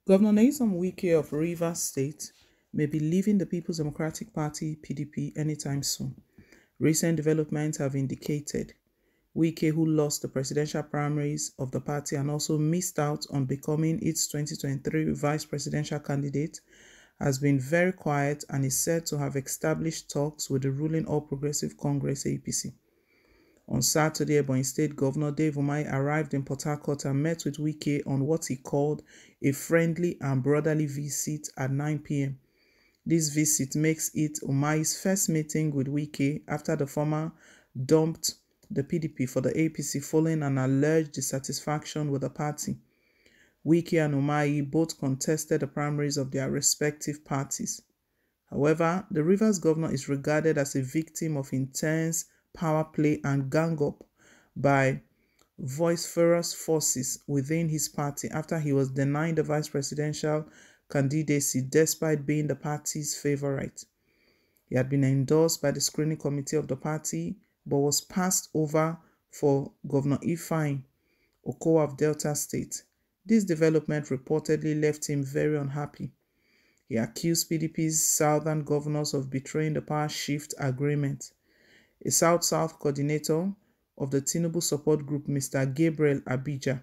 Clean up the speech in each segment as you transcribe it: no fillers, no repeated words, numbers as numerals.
Governor Nyesom Wike of Rivers State may be leaving the People's Democratic Party (PDP) anytime soon. Recent developments have indicated Wike, who lost the presidential primaries of the party and also missed out on becoming its 2023 vice presidential candidate, has been very quiet and is said to have established talks with the ruling All Progressive Congress (APC). On Saturday, Ebonyi State Governor Umahi arrived in Port Harcourt and met with Wike on what he called a friendly and brotherly visit at 9 p.m. This visit makes it Umahi's first meeting with Wike after the former dumped the PDP for the APC following an alleged dissatisfaction with the party. Wike and Umahi both contested the primaries of their respective parties. However, the Rivers governor is regarded as a victim of intense power play and gang-up by vociferous forces within his party after he was denied the vice presidential candidacy despite being the party's favorite. He had been endorsed by the screening committee of the party but was passed over for Governor Ifeanyi Okowa of Delta State. This development reportedly left him very unhappy. He accused PDP's southern governors of betraying the power shift agreement. A South-South coordinator of the Tinubu support group, Mr. Gabriel Abija,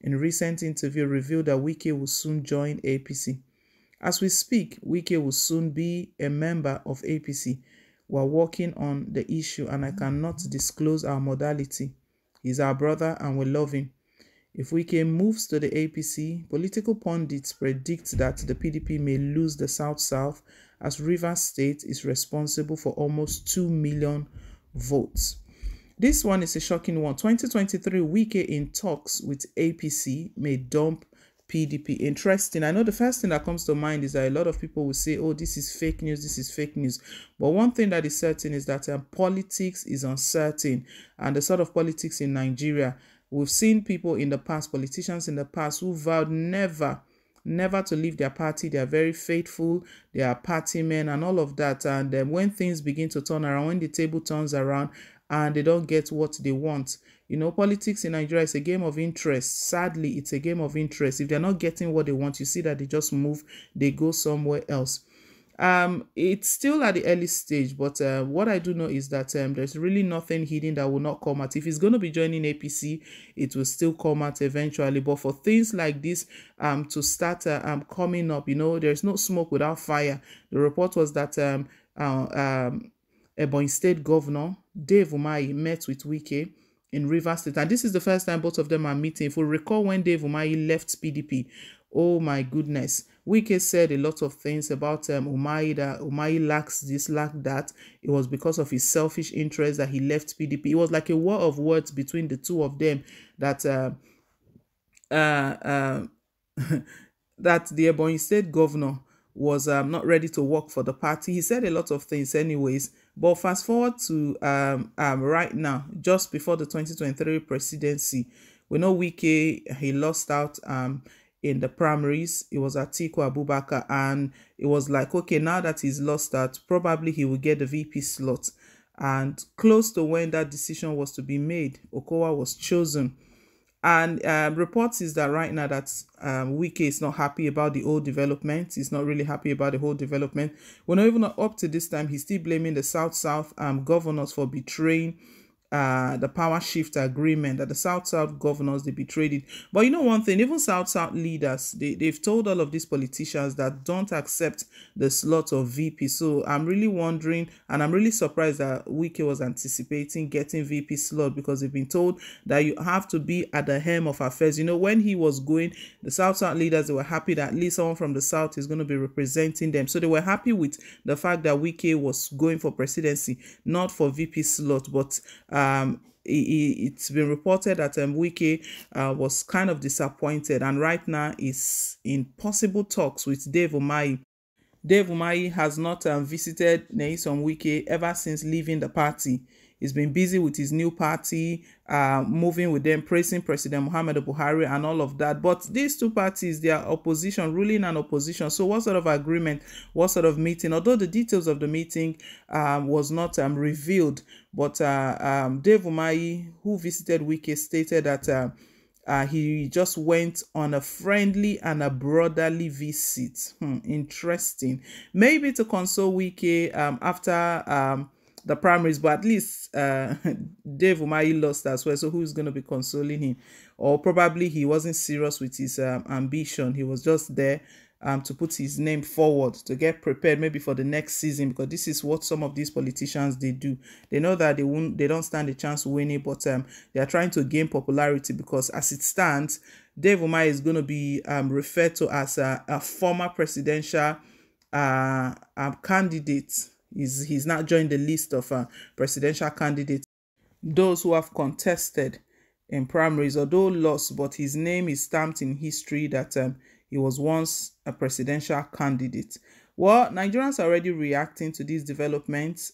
in a recent interview revealed that Wike will soon join APC. As we speak, Wike will soon be a member of APC. We are working on the issue and I cannot disclose our modality. He's our brother and we love him. If Wike moves to the APC, political pundits predict that the PDP may lose the South-South as Rivers State is responsible for almost 2 million votes. This one is a shocking one. 2023, Wike in talks with APC may dump PDP. Interesting. I know the first thing that comes to mind is that a lot of people will say, oh, this is fake news, this is fake news. But one thing that is certain is that politics is uncertain, and the sort of politics in Nigeria, we've seen people in the past, politicians in the past, who vowed never to leave their party. They are very faithful, they are party men and all of that. And when things begin to turn around, when the table turns around and they don't get what they want, you know, politics in Nigeria is a game of interest. Sadly, it's a game of interest. If they're not getting what they want, you see that they just move, they go somewhere else. It's still at the early stage, but what I do know is that there's really nothing hidden that will not come out. If he's going to be joining APC, it will still come out eventually. But for things like this to start coming up, you know, there's no smoke without fire. The report was that Ebonyi State Governor Umahi met with Wike in Rivers State, and this is the first time both of them are meeting. If we recall, when Umahi left PDP, oh my goodness, Wike said a lot of things about Umahi, that Umahi lacks this, lack that. It was because of his selfish interest that he left PDP. It was like a war of words between the two of them, that that the Ebonyi State Governor was not ready to work for the party. He said a lot of things anyways, but fast forward to right now, just before the 2023 presidency, we know Wike, he lost out in the primaries. It was Atiku Abubakar, and it was like, okay, now that he's lost out, probably he will get the VP slot. And close to when that decision was to be made, Okowa was chosen. And reports is that right now that Wike is not happy about the whole development. He's not really happy about the whole development. We're not even up to this time. He's still blaming the South-South governors for betraying the power shift agreement, that the South-South governors, they betrayed it. But you know one thing, even South-South leaders, they've told all of these politicians that don't accept the slot of VP. So I'm really wondering, and I'm really surprised that Wike was anticipating getting VP slot, because they've been told that you have to be at the helm of affairs. You know, when he was going, the South-South leaders, they were happy that at least someone from the South is going to be representing them. So they were happy with the fact that Wike was going for presidency, not for VP slot. But it's been reported that Wike was kind of disappointed, and right now is in possible talks with Umahi. Umahi has not visited Nyesom Wike ever since leaving the party. He's been busy with his new party, moving with them, praising President Muhammadu Buhari and all of that. But these two parties, they are opposition, ruling and opposition. So what sort of agreement, what sort of meeting? Although the details of the meeting was not revealed, but Umahi, who visited Wike, stated that he just went on a friendly and a brotherly visit. Interesting. Maybe to console Wike after the primaries, but at least Dave Umahi lost as well. So who's going to be consoling him? Or probably he wasn't serious with his ambition. He was just there to put his name forward to get prepared maybe for the next season, because this is what some of these politicians they do. They know that they don't stand a chance winning, but they are trying to gain popularity, because as it stands, Dave Umahi is going to be referred to as a former presidential candidate. He's not joined the list of presidential candidates, those who have contested in primaries, although lost, but his name is stamped in history that he was once a presidential candidate. Well, Nigerians are already reacting to these developments.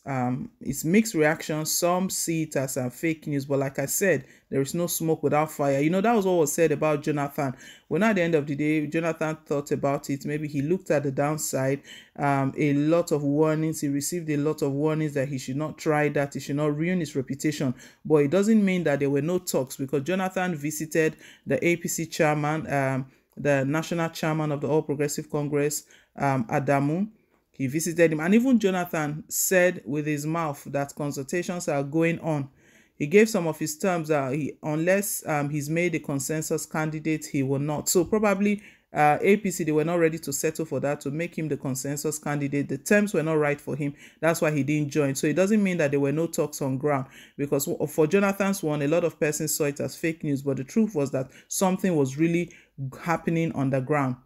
It's mixed reactions. Some see it as fake news, but like I said, there is no smoke without fire. You know, that was what was said about Jonathan. When at the end of the day, Jonathan thought about it. Maybe he looked at the downside. A lot of warnings. He received a lot of warnings that he should not try that. He should not ruin his reputation. But it doesn't mean that there were no talks, because Jonathan visited the APC chairman, the national chairman of the All Progressive Congress, Adamu. He visited him, and even Jonathan said with his mouth that consultations are going on. He gave some of his terms that unless he's made a consensus candidate, he will not. So probably APC, they were not ready to settle for that, to make him the consensus candidate. The terms were not right for him. That's why he didn't join. So it doesn't mean that there were no talks on ground, because for Jonathan's one, a lot of persons saw it as fake news, but the truth was that something was really happening on the ground.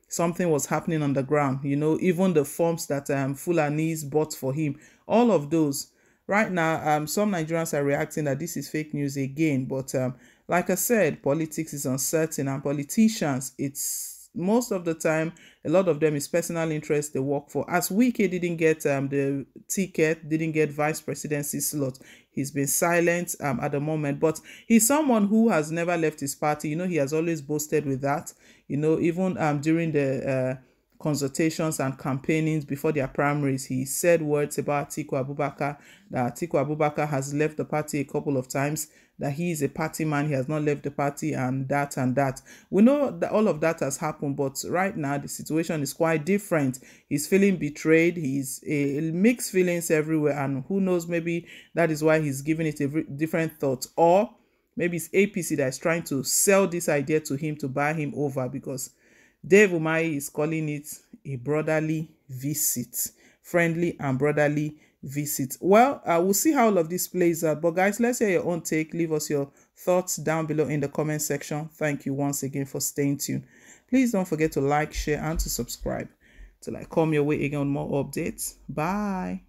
Something was happening on the ground. You know, even the forms that Fulanis bought for him, all of those. Right now, some Nigerians are reacting that this is fake news again. But like I said, politics is uncertain, and politicians, it's most of the time, a lot of them is personal interest they work for. As Wike didn't get the ticket, didn't get vice presidency slot, he's been silent at the moment. But he's someone who has never left his party. You know, he has always boasted with that. You know, even during the consultations and campaignings before their primaries, he said words about Atiku Abubakar, that Atiku Abubakar has left the party a couple of times, that he is a party man, he has not left the party, and that and that. We know that all of that has happened, but right now the situation is quite different. He's feeling betrayed. He's mixed feelings everywhere, and who knows, maybe that is why he's giving it a different thought, or maybe it's APC that is trying to sell this idea to him to buy him over, because Dave Umahi is calling it a brotherly visit, friendly and brotherly visit. Well, we'll see how all of this plays out. But guys, let's hear your own take. Leave us your thoughts down below in the comment section. Thank you once again for staying tuned. Please don't forget to like, share, and to subscribe till I come your way again with more updates. Bye.